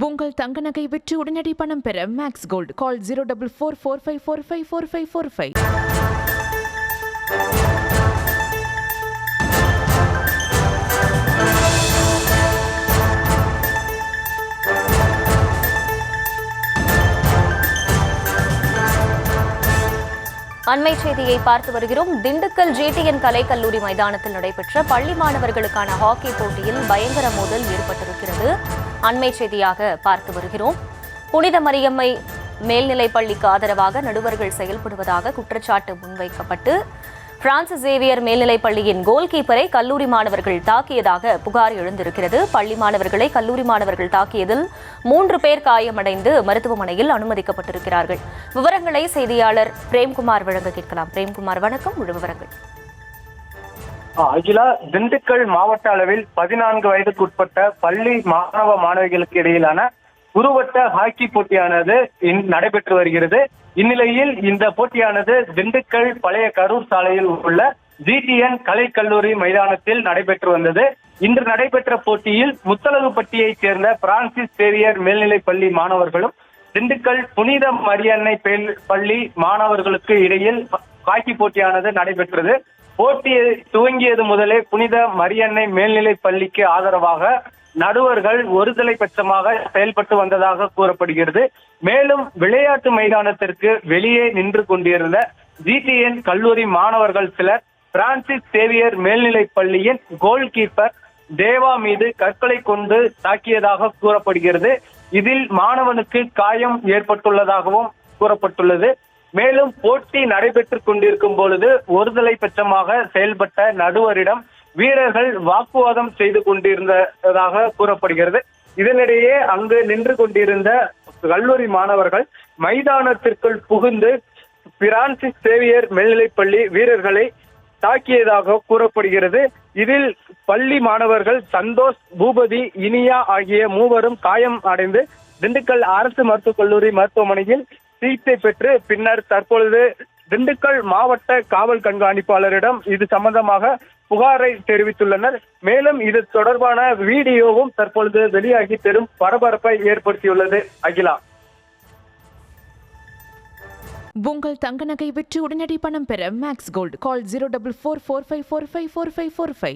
உங்கள் தங்க நகை விற்று உடனடி பணம் பெற மேக்ஸ் கோல்ட் கால் 04445454545. அண்மை செய்தியை பார்த்து வருகிறோம். திண்டுக்கல் ஜிடிஎன் கலைக்கல்லூரி மைதானத்தில் நடைபெற்ற பள்ளி மாணவர்களுக்கான ஹாக்கி போட்டியில் பயங்கர மோதல் ஏற்பட்டிருக்கிறது. அண்மை செய்தியாக பார்த்து வருகிறோம். புனித மரியம்மை மேல்நிலைப் பள்ளிக்கு ஆதரவாக நடுவர்கள் செயல்படுவதாக குற்றச்சாட்டு முன்வைக்கப்பட்டு பிரான்சிஸ் சேவியர் மேல்நிலைப் பள்ளியின் கோல் கீப்பரை கல்லூரி மாணவர்கள் தாக்கியதாக புகார் எழுந்திருக்கிறது. பள்ளி மாணவர்களை கல்லூரி மாணவர்கள் தாக்கியதில் 3 பேர் காயமடைந்து மருத்துவமனையில் அனுமதிக்கப்பட்டிருக்கிறார்கள். விவரங்களை செய்தியாளர் பிரேம்குமார் வழங்க கேட்கலாம். பிரேம்குமார், வணக்கம். முழு விவரங்கள். அகிலா, திண்டுக்கல் மாவட்ட அளவில் 14 வயதுக்குட்பட்ட பள்ளி மாணவ மாணவிகளுக்கு இடையிலான உருவட்ட ஹாக்கி போட்டியானது நடைபெற்று வருகிறது. இந்நிலையில் இந்த போட்டியானது திண்டுக்கல் பழைய கரூர் சாலையில் உள்ள ஜிடிஎன் கலைக்கல்லூரி மைதானத்தில் நடைபெற்று வந்தது. இன்று நடைபெற்ற போட்டியில் முத்தலகுப்பட்டியைச் சேர்ந்த பிரான்சிஸ் சேவியர் மேல்நிலைப் பள்ளி மாணவர்களும் திண்டுக்கல் புனித மரியன்னை பள்ளி மாணவர்களுக்கு இடையில் ஹாக்கி போட்டியானது நடைபெற்றது. போட்டியை துவங்கியது முதலே புனித மரியன்னை மேல்நிலைப் பள்ளிக்கு ஆதரவாக நடுவர்கள் ஒருதலை பட்சமாக செயல்பட்டு வந்ததாக கூறப்படுகிறது. மேலும் விளையாட்டு மைதானத்திற்கு வெளியே நின்று கொண்டிருந்த ஜிடிஎன் கல்லூரி மாணவர்கள் சிலர் பிரான்சிஸ் சேவியர் மேல்நிலைப் பள்ளியின் கோல் கீப்பர் தேவா மீது கற்களை கொண்டு தாக்கியதாக கூறப்படுகிறது. இதில் மாணவனுக்கு காயம் ஏற்பட்டுள்ளதாகவும் கூறப்பட்டுள்ளது. மேலும் போட்டி நடைபெற்றுக் கொண்டிருக்கும் பொழுது ஒருதலை பட்சமாக செயல்பட்ட நடுவரிடம் வீரர்கள் வாக்குவாதம் செய்து கொண்டிருந்ததாக கூறப்படுகிறது. இதனிடையே அங்கு நின்று கொண்டிருந்த கல்லூரி மாணவர்கள் மைதானத்திற்குள் புகுந்து பிரான்சிஸ் சேவியர் மேல்நிலைப் பள்ளி வீரர்களை தாக்கியதாக கூறப்படுகிறது. இதில் பள்ளி மாணவர்கள் சந்தோஷ், பூபதி, இனியா ஆகிய 3வரும் காயம் அடைந்து திண்டுக்கல் அரசு மருத்துவக் கல்லூரி மருத்துவமனையில் சிகிச்சை பெற்று பின்னர் தற்பொழுது திண்டுக்கல் மாவட்ட காவல் கண்காணிப்பாளரிடம் இது சம்பந்தமாக புகாரை தெரிவித்துள்ளனர். மேலும் இது தொடர்பான வீடியோவும் தற்பொழுது வெளியாகி பெரும் பரபரப்பை ஏற்படுத்தியுள்ளது. அகிலா, உங்கள் தங்க நகை விற்று உடனடி பணம் பெற மேக்ஸ் கோல்ட் கால் 04445454545.